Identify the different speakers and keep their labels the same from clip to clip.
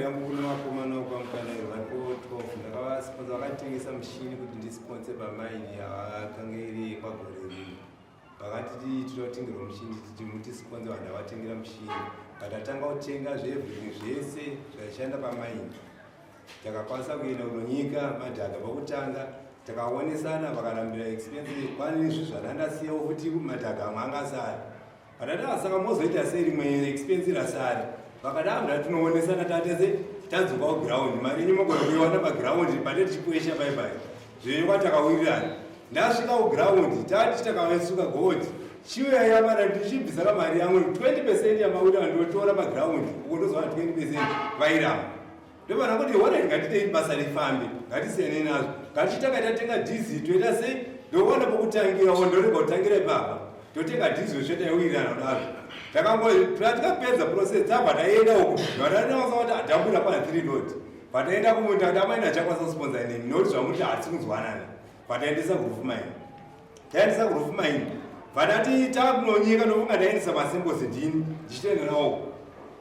Speaker 1: yangu kuna makomana kwamukana vari ku 12 ndakavasponsa vakatengesa mushini kuti ndisponse pamaini yakanga iri kwagore rino vakati tinotengerwa mushini titi mutisponse vanhu vavatengera mushini vatatanga kutenga zveevhuriri zvese zvaishanda pamaini takakwanisa kuenda kunonyika madhaka pakutanga takaonesana vakarambira expense pane izvi zvanandasiyawo kuti madhaka amwe angasara vatatanga mozoita serimwe expense rasari vakada mda tinoonesana tatese tadzoka kuground mari yenyu magona kuiwana paground pate tichikwesha baibai zvewa takawirirana ndasvika kuground tati takavasuka gold chiuya yamana tichibvisaka mari yamwe 20% yamawira ndotora paground ukondozva 20% vairama ndovana kuti wana ngatitei basa rifambe ngatisiyane nazvo ngatitakaitatenga diesel toita sei ndowana pokutangira ndorega kutangira ipapa totenga diesel zvetaiwirirana kudaro takapedza process tabva taenda uku vatanaosavati adambura pa3 lot pataenda kumunda tamaina chakwanisa kusponsa nemi nokuti zvamuti hatisi kunzwanana pataendesa kurufu maini taendesa kurufu maini vatati takunonyika nofunga taendesa masembosi ndini ndichitenda nawo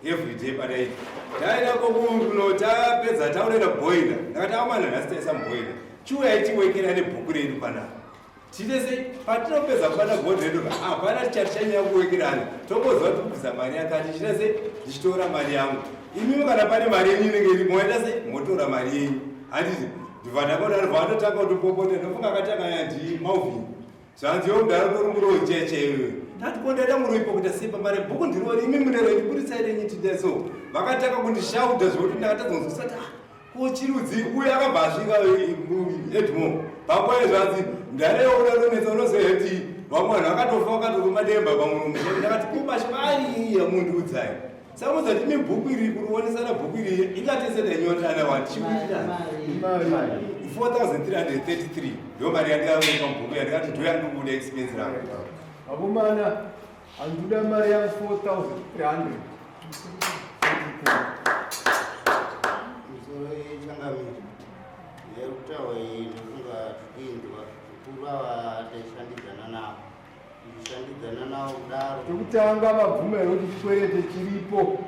Speaker 1: everyday pataita taenda kokuno tapedza taurenda boiler ndakati amana nhasi taisa muboiler chiuya itiwekera nebhuku redu panapa titese patinopedza kubata gold redu hapana tichatichanyanya kuwekerana tombozva tikubvisa mari yakati chitese ndichitora mari yangu imi kana pane mari yenyu inenge iri moenda se motora mari yenyu handiti ndivadakodanobva vatotanga kutopopote ndofunga akatanganya ndi mauvini zvanziwo mudaro korumuro chechewe ndatikondaita muroipo kuita sepa mari bhuku ndirori imi munero ndikurisaire nyiti so vakatanga kundishauda zvokuti ndakatadzonzosati kuchirudzi uye akabva asvika edmo panguva yezvanzi ndareonaronetsa unozoheti vamwe vanhu vakatofa vakatorumademba pamuromo ndakati kubashvaiya mundu udzai samuzati imi bhuku iri kurionesana bhuku iri ingateseda inyorana watichikuitira 4333 ndo mari yandikaoneka mubhuku yandikati ndoyandukuda expense rangu
Speaker 2: vakomana handikuda mari yangu 4300
Speaker 3: yerutawa inofunga tukuindwa kurava taishandidzana navo tichishandidzana navo kudaro
Speaker 2: tokutanga mabvumero kuti chikwereti chiripo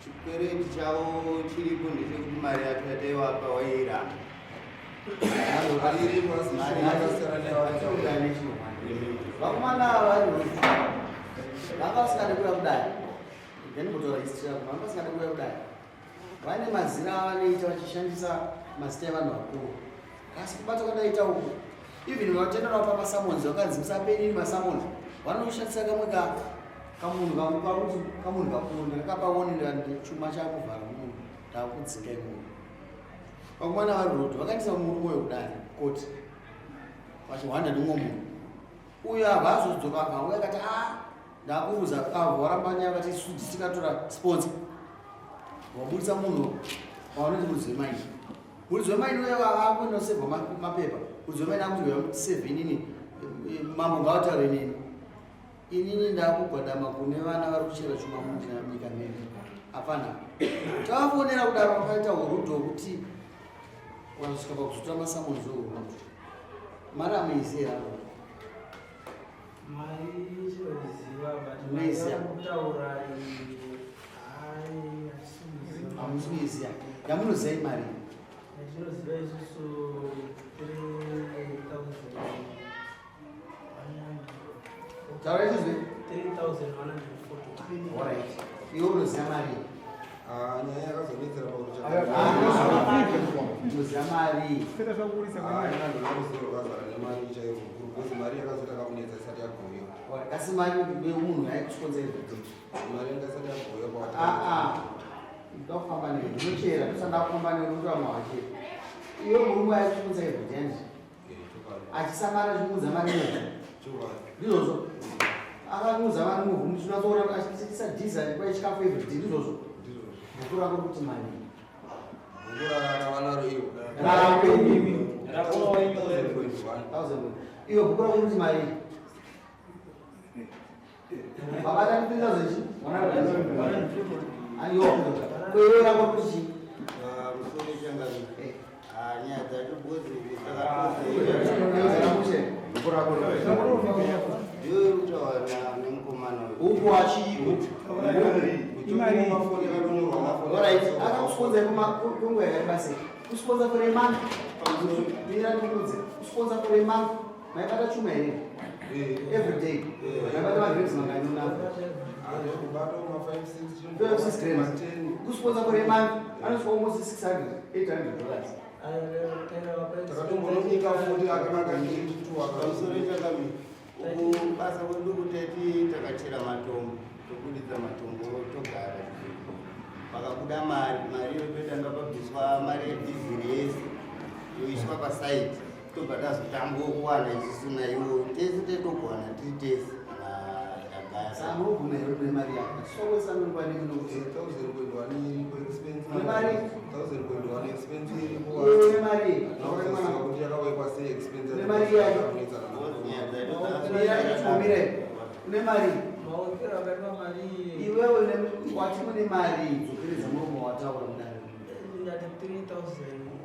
Speaker 3: chikwereti chavo chiripo ndechekuti mari yacho yataivapa wairana
Speaker 4: vakomana vari vakasikade kuya kudai ndenimutora history yako vakasikade kuya kudai vane mazina avanoita vachishandisa mazita evanhu vakuru asi kubata kwadaita uku even vatenderawo pamasamonzi vakanzi musapenini masamonzi vanoshandisa kamwe kamunhu kamunhu kakuru ndakakapaonera chuma chakuvhara munhu takudzingai munhu vakomana vari roto vakaendesa murume wekudai koti vachiwanda ndimwe munhu uyo abva azodzoka akauya akati ndakuuza varambanya vati sudzi tikatora sponsor wabudisa munhu waoneti muridzi wemaini muridzi wemaini uye akunosevha mapepa muridzi wemaini akuti 7 ini mambo ngavataure nini inini ndakugwadama kune vana vari kuchera chuma munyika medu hapana tavakuonera kudaro vakaita urudho hwekuti wasvika pakuzotora masamonzi ourudo mari amuizera amusuiziya yamunozai mari tauraitizve 3140 iwe unoziya mari
Speaker 1: nyaya yakazonetsera
Speaker 4: unoziya mari
Speaker 1: pakuzorokazara nemari chaivo kurukozi mari yakazotanga kunetsa isati yagoiwa
Speaker 4: kasi mari munhu yaikusikonzerezvete
Speaker 1: mari yanga isati yagoiwa
Speaker 4: ndakufamba newe ndinochera ndosanda kufamba newe ndotoamwa wachera iwe murume aikusikonza evhitenzi achisamara chimuudza mari newe ndizvozvo akamuudza mari muvhumi tinatsoora achitisa dhizani kwai chikafu everyday ndizvozvo bhuku rako kuti mari iyo bhuku rako kuti mari babata 3000 kwewe rako kuti chii
Speaker 3: musoro changani nyaya dzacho
Speaker 4: uku achiiko
Speaker 1: imari
Speaker 4: Alright, akakusponsor kunguva yakabasa. Kusponsor for a month. Kusponsor for a month. Maibata chuma here. Every day. Maibata magrapes manganyuna. 5-6 grams. Kusponsor for a month. And it's almost $600-800.
Speaker 3: Basa kwedu takachera matombo tokudidza matombo togara pakabuda mari yopetanga pabviswa mari yedhiziri yese yoiswa pasaiti tobva tazotambo kuwana isusu naiwo tese tetogwana tiri tese
Speaker 4: mari iwewe wati mune mari dzokeredza muromo wataura mudare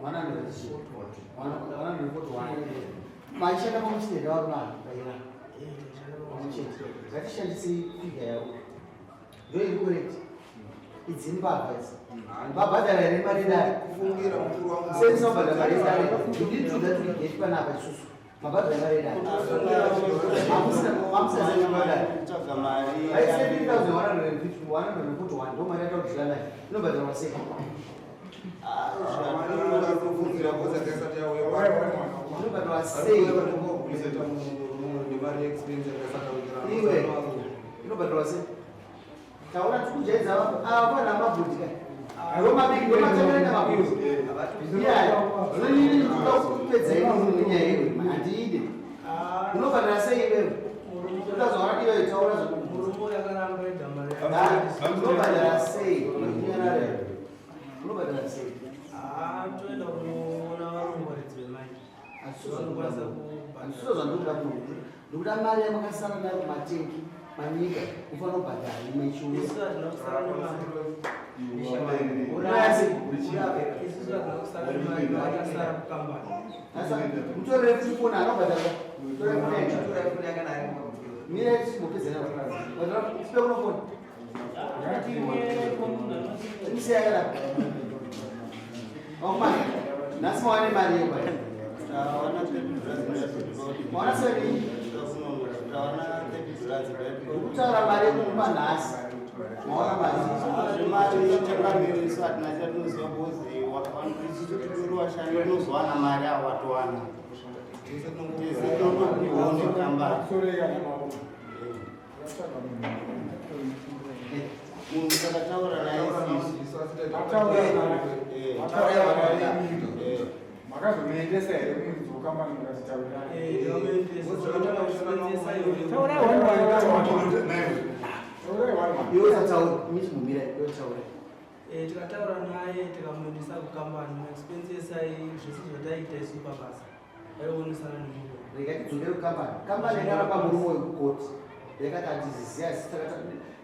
Speaker 4: 141 machenda pamuchitenda varunanu kaira ngatishandise figa yavo ndo iri correct idzini paadvise vabhadhara here mari dare senisabhadhara mari dare ndidituda tuigeti panapa isusu mabhadhara mari dare mamusazanibhadhara ai$7,141 ndo mari yatakudzilana inobhadharwa sei inobhadharwa sei iwe inobhadharwa sei taura tikujaidza avana mabhudhi kai romabiki ndomatamenda mabhudhi zvinini kupedza inyaya iwe handiide unobhadhara sei iwewe utazoona iwe taura unobhadhara sei unobhadhara sei handisizo zvandoda kuno ndokuda mari yamakasara nayo matengi manyika ufanira kubhadhara imwe chiusa mutorere kuti fona anobhadhara mira mupedzana sipe kunofona tisiyakada wakumana nhasi mawane mari yekwa mawana sei kutaura mari yekumupa nhasi mawana mari
Speaker 3: yatakamirisa hatina chatinoziva kozi washandi unozowana mari awatowana tese tinotodione kamba munhu takataura naye
Speaker 2: makazomuendesa here mudzi wokambani mukazitaura
Speaker 5: tikataura naye tikamuendesa kukambani maexpenses ai zvese zvataita isu pabasa aionesana nezviro
Speaker 4: rekatidzokere kukambani kambani yakaramba murumo wekukoti yakati handizviziva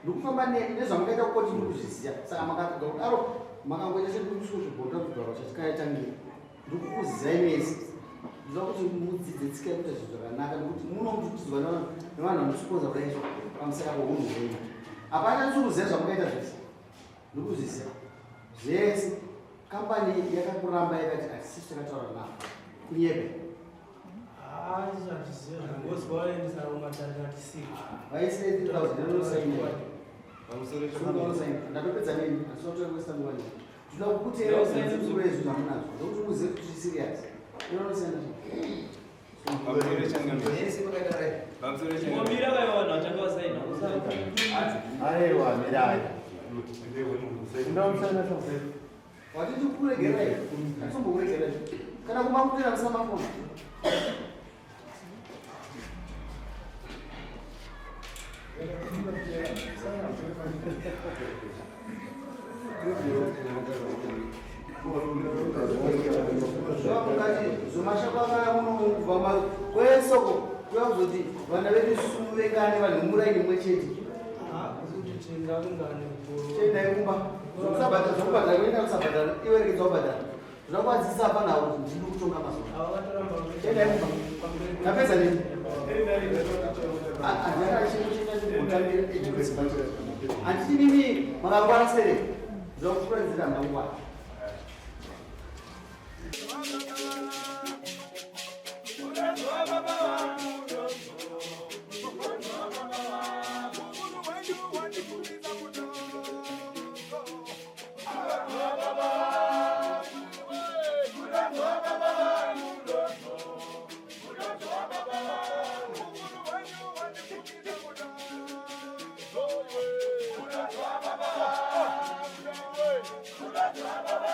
Speaker 4: ndikufamba nezvamakaita kukoti ndikuzviziva saka makatoga kudaro makangoita sekuzvibhonda kudhara chatikaitangira ndikukuzizai mese ndinoda kuti mudzidze tsika yekuita zvinhu zvakanaka nekuti munomutudzwa nevanhu vanospoza kudaizvo pamusaka pounhu hwenyu hapana ndikuziva zvamakaita zvese ndikuzviziva zvese kambani yakakuramba yakati hatisisu takataura navo kunyepe ndatopedza nini asinatoekuesa nguva nei tinoda kukutera uzive zvamunazvo ndokuti muzive kuti tisirias inonosenda watiti kuregerai atisombokuregerai kana kumakutera musina mafona zvomashako akaya munokubva kwesoko kuyakuzoti vana vedu sumu vengane vanhu muraini mwe chete chendai kumba zvokubhadhara kuenda kusabhadhara iwe rekedza kubhadhara zvinokwadzisa panawo kuti ndiri kutonga mazuva chendai kumba ndapedza nini handiti mimi makangwana sere zokukwenzela mangwana.
Speaker 6: Baba